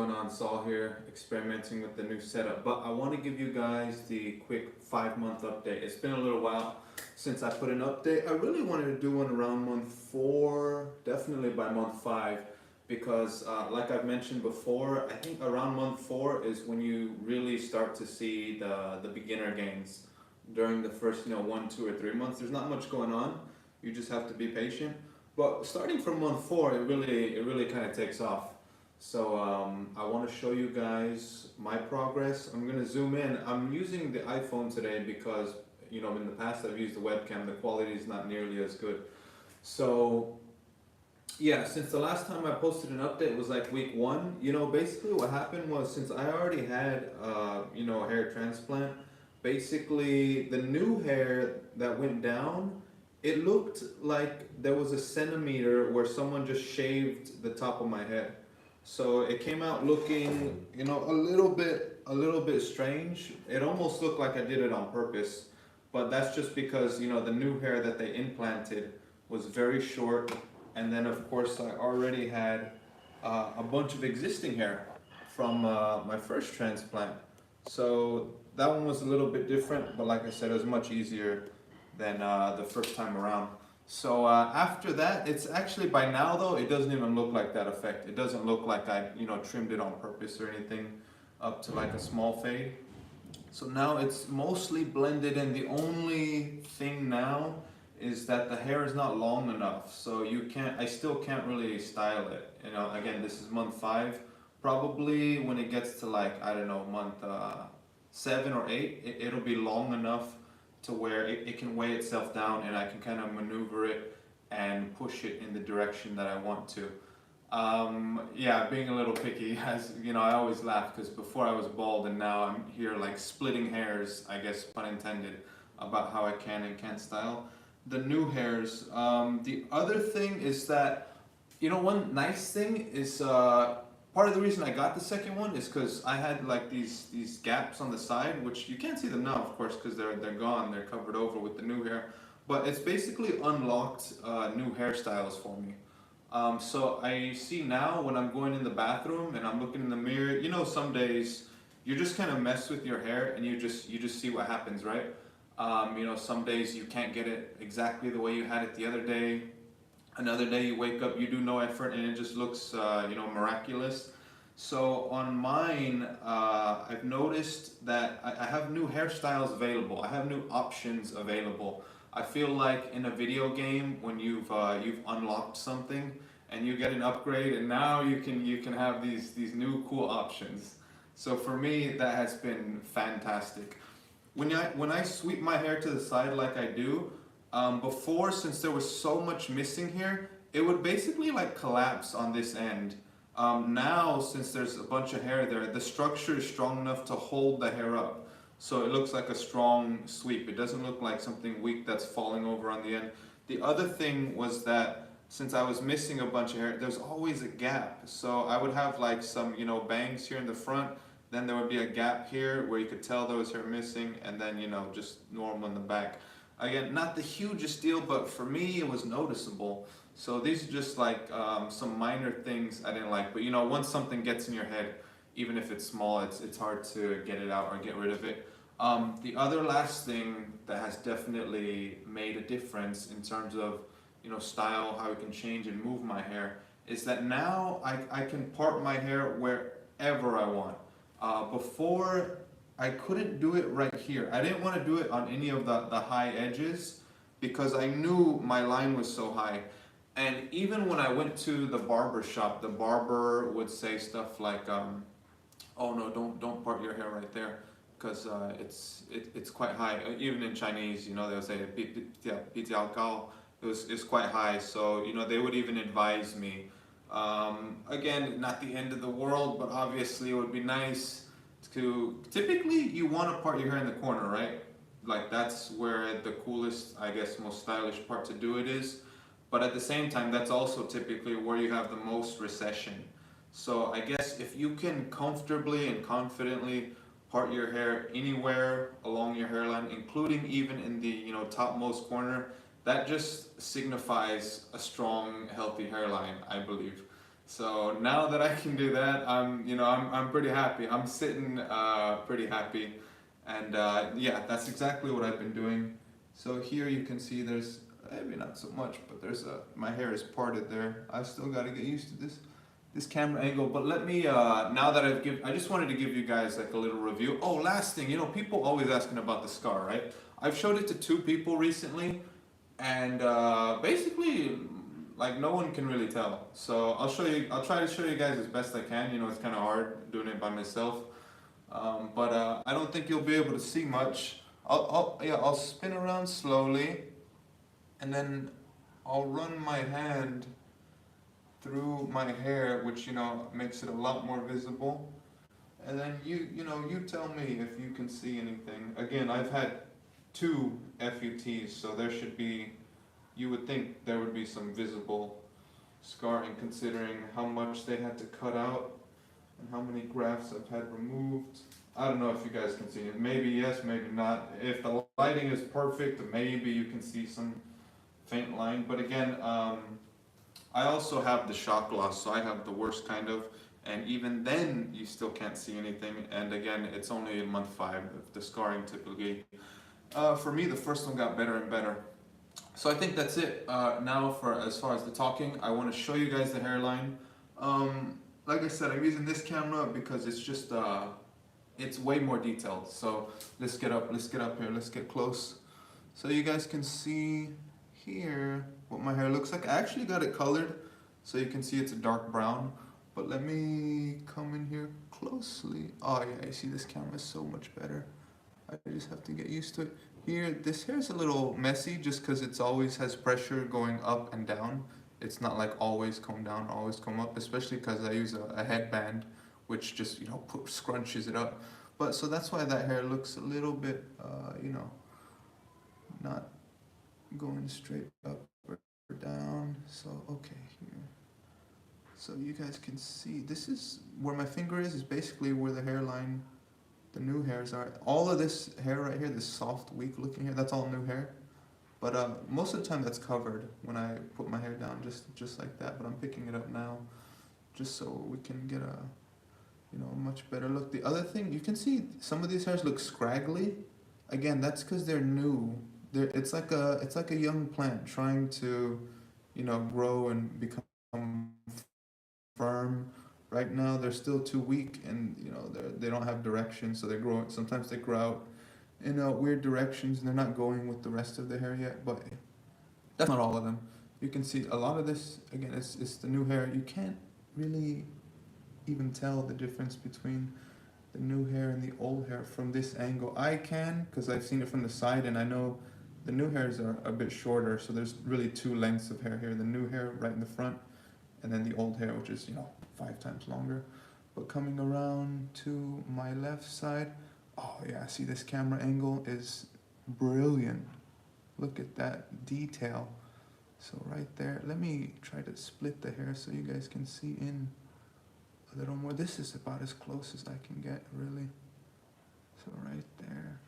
going on? Saul here, experimenting with the new setup. But I want to give you guys the quick 5-month update. It's been a little while since I put an update. I really wanted to do one around month 4, definitely by month 5, because like I've mentioned before, I think around month 4 is when you really start to see the beginner gains. During the first 1, 2, or 3 months, there's not much going on. You just have to be patient. But starting from month 4, it really kind of takes off. So I want to show you guys my progress. I'm going to zoom in. I'm using the iPhone today because in the past I've used the webcam. The quality is not nearly as good. So yeah, since the last time I posted an update was like week 1. Basically what happened was, since I already had a hair transplant, basically the new hair that went down, it looked like there was a centimeter where someone just shaved the top of my head. So it came out looking, a little bit strange. It almost looked like I did it on purpose, but that's just because, the new hair that they implanted was very short. And then of course I already had a bunch of existing hair from my first transplant. So that one was a little bit different, but like I said, it was much easier than the first time around. So after that, it's actually, by now though, it doesn't even look like that effect. It doesn't look like I trimmed it on purpose or anything up to like a small fade. So now it's mostly blended in. The only thing now is that the hair is not long enough, so I still can't really style it. Again, this is month 5. Probably when it gets to like, I don't know, month 7 or 8, it'll be long enough to where it can weigh itself down and I can kind of maneuver it and push it in the direction that I want to. Yeah, being a little picky, as I always laugh because before I was bald and now I'm here like splitting hairs, I guess pun intended, about how I can and can't style the new hairs. The other thing is that, one nice thing is, part of the reason I got the second one is because I had like these gaps on the side, which you can't see them now, of course, because they're gone. They're covered over with the new hair. But it's basically unlocked new hairstyles for me. So I see now when I'm going in the bathroom and I'm looking in the mirror, some days you just kind of mess with your hair and you just see what happens, right? Some days you can't get it exactly the way you had it the other day. Another day you wake up, you do no effort, and it just looks, miraculous. So on mine, I've noticed that I have new hairstyles available. I have new options available. I feel like in a video game, when you've unlocked something and you get an upgrade, and now you can have these new cool options. So for me, that has been fantastic. When I sweep my hair to the side like I do, before, since there was so much missing here, it would basically like collapse on this end. Now, since there's a bunch of hair there, the structure is strong enough to hold the hair up. So it looks like a strong sweep. It doesn't look like something weak that's falling over on the end. The other thing was that since I was missing a bunch of hair, there's always a gap. So I would have like some, bangs here in the front. Then there would be a gap here where you could tell there was hair missing, and then, just normal in the back. Again, not the hugest deal, but for me it was noticeable. So these are just like some minor things I didn't like. But once something gets in your head, even if it's small, it's hard to get it out or get rid of it. The other last thing that has definitely made a difference in terms of style, how I can change and move my hair, is that now I can part my hair wherever I want. Before, I couldn't do it right here. I didn't want to do it on any of the high edges because I knew my line was so high. And even when I went to the barber shop, the barber would say stuff like, oh no, don't part your hair right there because it's quite high. Even in Chinese, they would say it's quite high. So they would even advise me. Again, not the end of the world, but obviously it would be nice to, typically you want to part your hair in the corner, right? Like that's where the coolest, I guess, most stylish part to do it is. But at the same time, that's also typically where you have the most recession. So I guess if you can comfortably and confidently part your hair anywhere along your hairline, including even in the topmost corner, that just signifies a strong, healthy hairline, I believe. So now that I can do that, I'm pretty happy. I'm sitting pretty happy, and yeah, that's exactly what I've been doing. So here you can see there's maybe not so much, but there's my hair is parted there. I still got to get used to this camera angle. But let me now that I just wanted to give you guys like a little review. Oh, last thing, people always asking about the scar, right? I've showed it to 2 people recently, and basically like no one can really tell. So I'll try to show you guys as best I can. It's kind of hard doing it by myself, but I don't think you'll be able to see much. I'll spin around slowly, and then I'll run my hand through my hair, which makes it a lot more visible. And then you tell me if you can see anything. Again, I've had 2 FUTs, so there should be. You would think there would be some visible scarring, considering how much they had to cut out and how many grafts I've had removed. I don't know if you guys can see it. Maybe yes, maybe not. If the lighting is perfect, maybe you can see some faint line. But again, I also have the shot gloss, so I have the worst kind of, and even then you still can't see anything. And again, it's only in month 5 of the scarring typically. For me, the first one got better and better. So I think that's it. Now for as far as the talking, I want to show you guys the hairline. Like I said, I'm using this camera because it's just it's way more detailed. So let's get up here, let's get close. So you guys can see here what my hair looks like. I actually got it colored, so you can see it's a dark brown. But let me come in here closely. Oh yeah, you see this camera is so much better. I just have to get used to it. Here, this hair is a little messy just because it's always has pressure going up and down. It's not like always come down, always come up, especially because I use a headband, which just, scrunches it up. But so that's why that hair looks a little bit, not going straight up or down. So, okay, here. So you guys can see, this is where my finger is basically where the hairline, the new hairs are. All of this hair right here, this soft, weak looking hair, that's all new hair. But most of the time that's covered when I put my hair down, just like that. But I'm picking it up now, just so we can get a, much better look. The other thing, you can see some of these hairs look scraggly. Again, that's because they're new. It's like a young plant trying to, grow and become firm. Right now they're still too weak, and they don't have direction, so they're growing. Sometimes they grow out in weird directions, and they're not going with the rest of the hair yet. But that's not all of them. You can see a lot of this. Again, it's the new hair. You can't really even tell the difference between the new hair and the old hair from this angle. I can, because I've seen it from the side, and I know the new hairs are a bit shorter. So there's really 2 lengths of hair here. The new hair right in the front, and then the old hair, which is 5 times longer. But coming around to my left side, oh yeah, see this camera angle is brilliant. Look at that detail. So right there, let me try to split the hair so you guys can see in a little more. This is about as close as I can get, really. So right there.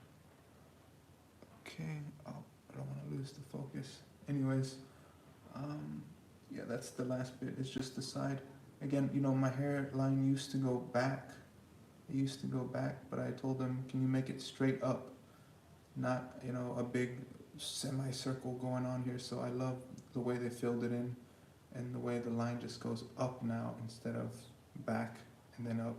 Okay, oh, I don't want to lose the focus. Anyways, yeah, that's the last bit. It's just the side. Again, my hairline used to go back. It used to go back, but I told them, can you make it straight up? Not, a big semicircle going on here. So I love the way they filled it in, and the way the line just goes up now instead of back and then up.